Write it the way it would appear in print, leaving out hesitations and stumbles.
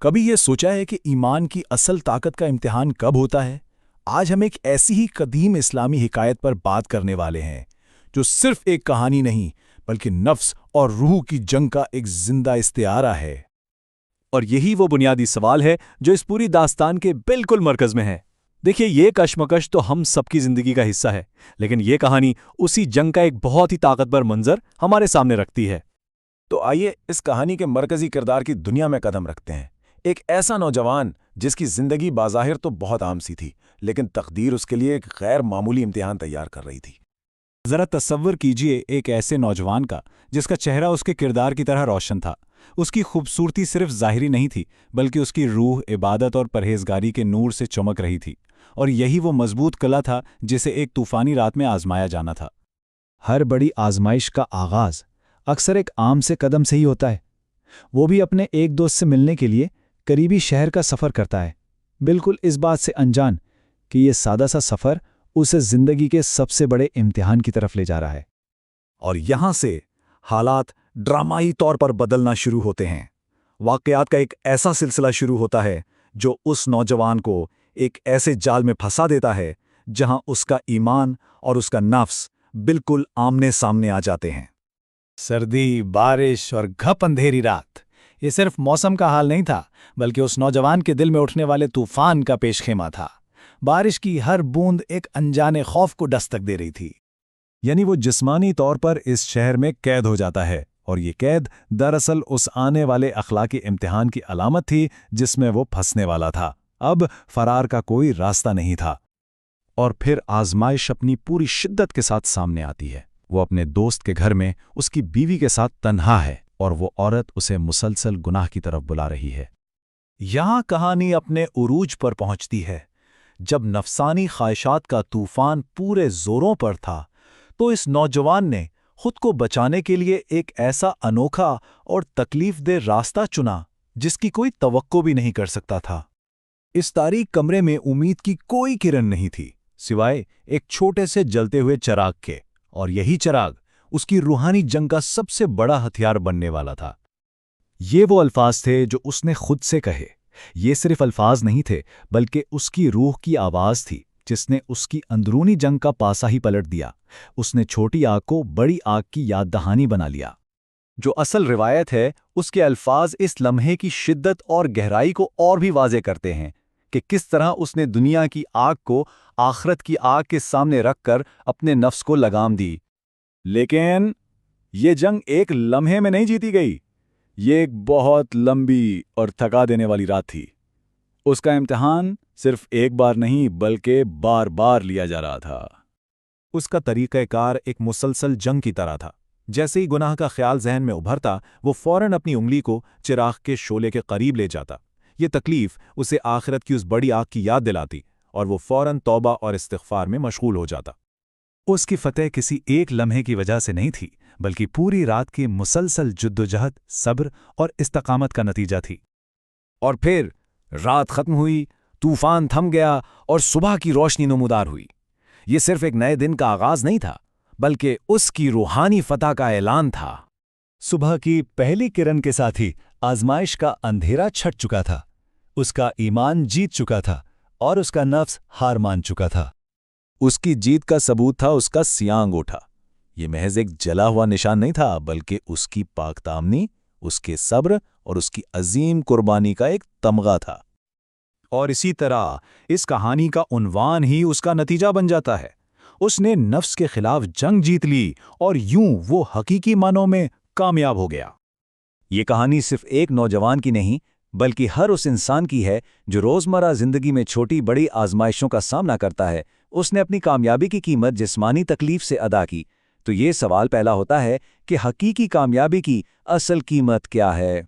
کبھی یہ سوچا ہے کہ ایمان کی اصل طاقت کا امتحان کب ہوتا ہے؟ آج ہم ایک ایسی ہی قدیم اسلامی حکایت پر بات کرنے والے ہیں جو صرف ایک کہانی نہیں بلکہ نفس اور روح کی جنگ کا ایک زندہ استعارہ ہے۔ اور یہی وہ بنیادی سوال ہے جو اس پوری داستان کے بالکل مرکز میں ہے۔ دیکھیے، یہ کشمکش تو ہم سب کی زندگی کا حصہ ہے، لیکن یہ کہانی اسی جنگ کا ایک بہت ہی طاقتور منظر ہمارے سامنے رکھتی ہے۔ تو آئیے اس کہانی کے مرکزی کردار کی دنیا میں قدم رکھتے ہیں۔ ایک ایسا نوجوان جس کی زندگی بظاہر تو بہت عام سی تھی، لیکن تقدیر اس کے لیے ایک غیر معمولی امتحان تیار کر رہی تھی۔ ذرا تصور کیجئے ایک ایسے نوجوان کا جس کا چہرہ اس کے کردار کی طرح روشن تھا۔ اس کی خوبصورتی صرف ظاہری نہیں تھی، بلکہ اس کی روح عبادت اور پرہیزگاری کے نور سے چمک رہی تھی، اور یہی وہ مضبوط قلعہ تھا جسے ایک طوفانی رات میں آزمایا جانا تھا۔ ہر بڑی آزمائش کا آغاز اکثر ایک عام سے قدم سے ہی ہوتا ہے۔ وہ بھی اپنے ایک دوست سے ملنے کے لیے قریبی شہر کا سفر کرتا ہے، بالکل اس بات سے انجان کہ یہ سادہ سا سفر اسے زندگی کے سب سے بڑے امتحان کی طرف لے جا رہا ہے۔ اور یہاں سے حالات ڈرامائی طور پر بدلنا شروع ہوتے ہیں۔ واقعات کا ایک ایسا سلسلہ شروع ہوتا ہے جو اس نوجوان کو ایک ایسے جال میں پھنسا دیتا ہے جہاں اس کا ایمان اور اس کا نفس بالکل آمنے سامنے آ جاتے ہیں۔ سردی، بارش اور گھپ اندھیری رات، یہ صرف موسم کا حال نہیں تھا، بلکہ اس نوجوان کے دل میں اٹھنے والے طوفان کا پیش خیمہ تھا۔ بارش کی ہر بوند ایک انجانے خوف کو دستک دے رہی تھی۔ یعنی وہ جسمانی طور پر اس شہر میں قید ہو جاتا ہے، اور یہ قید دراصل اس آنے والے اخلاقی امتحان کی علامت تھی جس میں وہ پھنسنے والا تھا۔ اب فرار کا کوئی راستہ نہیں تھا۔ اور پھر آزمائش اپنی پوری شدت کے ساتھ سامنے آتی ہے۔ وہ اپنے دوست کے گھر میں اس کی بیوی کے ساتھ تنہا ہے، اور وہ عورت اسے مسلسل گناہ کی طرف بلا رہی ہے۔ یہاں کہانی اپنے عروج پر پہنچتی ہے۔ جب نفسانی خواہشات کا طوفان پورے زوروں پر تھا، تو اس نوجوان نے خود کو بچانے کے لیے ایک ایسا انوکھا اور تکلیف دہ راستہ چنا جس کی کوئی توقع بھی نہیں کر سکتا تھا۔ اس تاریک کمرے میں امید کی کوئی کرن نہیں تھی، سوائے ایک چھوٹے سے جلتے ہوئے چراغ کے، اور یہی چراغ اس کی روحانی جنگ کا سب سے بڑا ہتھیار بننے والا تھا۔ یہ وہ الفاظ تھے جو اس نے خود سے کہے۔ یہ صرف الفاظ نہیں تھے، بلکہ اس کی روح کی آواز تھی جس نے اس کی اندرونی جنگ کا پاسا ہی پلٹ دیا۔ اس نے چھوٹی آگ کو بڑی آگ کی یاد دہانی بنا لیا۔ جو اصل روایت ہے، اس کے الفاظ اس لمحے کی شدت اور گہرائی کو اور بھی واضح کرتے ہیں کہ کس طرح اس نے دنیا کی آگ کو آخرت کی آگ کے سامنے رکھ کر اپنے نفس کو لگام دی۔ لیکن یہ جنگ ایک لمحے میں نہیں جیتی گئی۔ یہ ایک بہت لمبی اور تھکا دینے والی رات تھی۔ اس کا امتحان صرف ایک بار نہیں بلکہ بار بار لیا جا رہا تھا۔ اس کا طریقہ کار ایک مسلسل جنگ کی طرح تھا۔ جیسے ہی گناہ کا خیال ذہن میں ابھرتا، وہ فوراً اپنی انگلی کو چراغ کے شعلے کے قریب لے جاتا۔ یہ تکلیف اسے آخرت کی اس بڑی آگ کی یاد دلاتی، اور وہ فوراً توبہ اور استغفار میں مشغول ہو جاتا۔ اس کی فتح کسی ایک لمحے کی وجہ سے نہیں تھی، بلکہ پوری رات کی مسلسل جدوجہد، صبر اور استقامت کا نتیجہ تھی۔ اور پھر رات ختم ہوئی، طوفان تھم گیا، اور صبح کی روشنی نمودار ہوئی۔ یہ صرف ایک نئے دن کا آغاز نہیں تھا، بلکہ اس کی روحانی فتح کا اعلان تھا۔ صبح کی پہلی کرن کے ساتھ ہی آزمائش کا اندھیرا چھٹ چکا تھا۔ اس کا ایمان جیت چکا تھا، اور اس کا نفس ہار مان چکا تھا۔ اس کی جیت کا ثبوت تھا اس کا سیاہ انگوٹھا۔ یہ محض ایک جلا ہوا نشان نہیں تھا، بلکہ اس کی پاک دامنی، اس کے صبر اور اس کی عظیم قربانی کا ایک تمغہ تھا۔ اور اسی طرح اس کہانی کا عنوان ہی اس کا نتیجہ بن جاتا ہے۔ اس نے نفس کے خلاف جنگ جیت لی، اور یوں وہ حقیقی معنوں میں کامیاب ہو گیا۔ یہ کہانی صرف ایک نوجوان کی نہیں، بلکہ ہر اس انسان کی ہے جو روزمرہ زندگی میں چھوٹی بڑی آزمائشوں کا سامنا کرتا ہے۔ اس نے اپنی کامیابی کی قیمت جسمانی تکلیف سے ادا کی، تو یہ سوال پیدا ہوتا ہے کہ حقیقی کامیابی کی اصل قیمت کیا ہے؟